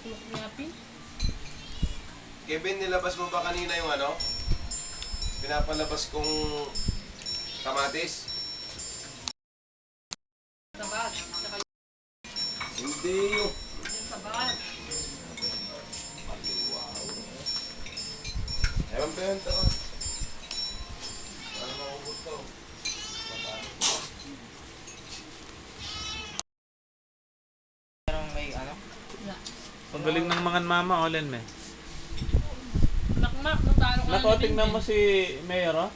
Tuklok ni Api. Kevin, nilabas mo ba kanina yung ano? Pinapalabas kong kamatis? Sabat. Hindi yung... Sabat. Ewan ba yun? Tara. Para maubos to. May ano? Wala. Ang galing ng mga mama, Olen, me. Makmak, natalo ka Nako, na tingnan mo si Mayor, oh.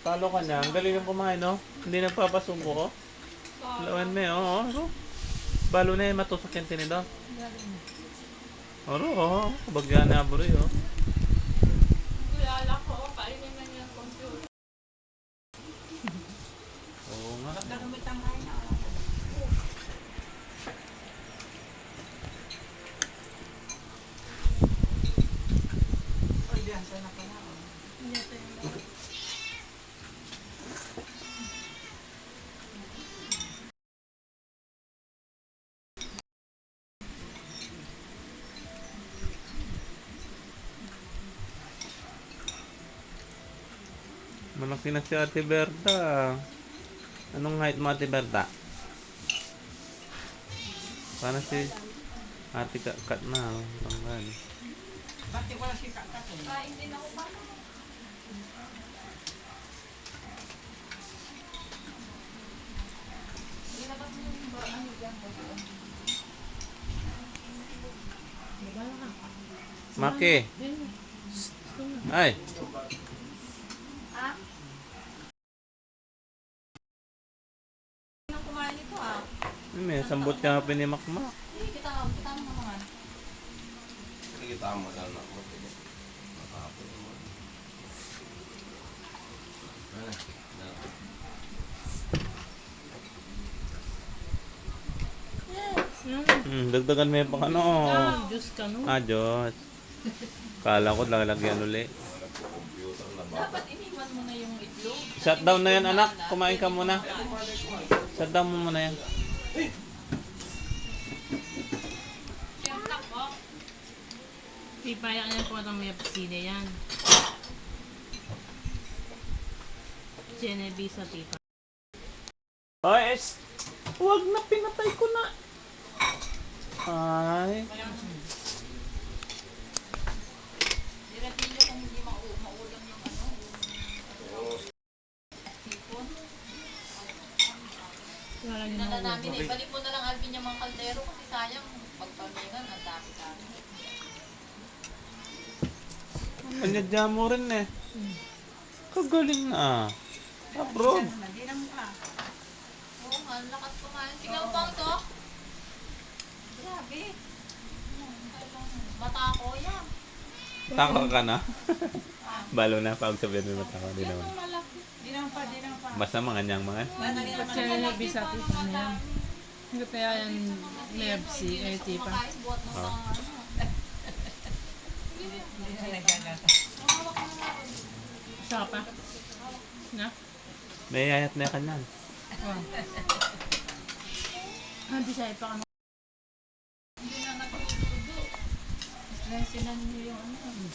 Talo ka niya. Ang galing ng kumain, oh. Hindi nagpapasubo, oh. Lawan, me, oh. Oh. Balo na yung matusak yung tinido. Oro, oh. Kabagyan na abroy, oh. Kilala ko, kainin na niya konti. Oo nga. Malaki na si Ate Berta. Anong height mo, Ate Berta? Paano si Ate Kat na, oh. Tanggal. Bakit wala si Kakat eh? Kain din ako pa. Ilabas mo yung ano dyan. Babala ka. Maki. Ay. Ah? Nang kumain ito ah. May sambot ka pa ni Makmak. Kita mo naman. Nakikita mo lang na ako. Matapos naman. Dagdagan mo yung pang ano. Diyos ka no. Ah, Diyos. Kala ko lalagyan uli. Computer na ba? Dapat iniwan mo na yung itlog. Shutdown na yan, anak. Kumain ka muna. Shutdown mo muna yan. Siyempre po. Ipaya niya po itong may pisine yan. Genevieve sa tita. Ay, huwag na, pinatay ko na. Ay. Diretilo kung hindi maulam yung ano. Sipon. Pinala namin eh. Balik mo na lang Alvin yung mga kaldero kasi sayang pagpamingan ang dami-dami. Panyadya mo rin eh. Kagaling na. Abroad. Oo nga, ang lakas kumain. Tingnan mo bang to? Grabe. Bata ko yan. Taka ka na. Balo na, pag sabihin mo mataka. Di Yan naman. ang malaki. Di naman pa. Basta mga niyang mga. Kasi Genevieve sa tita na yan. Hindi kaya yan Lebsi, eh tipa. Kumakain, buhat mo Ah. ng ano. Hindi na nagkagata. Hawak mo na ako. Saka pa. Na? May ayat na kanyan. Oh. Hindi siya ipa ka. Hindi na nagtutudo. Nasinan niyo yung ano.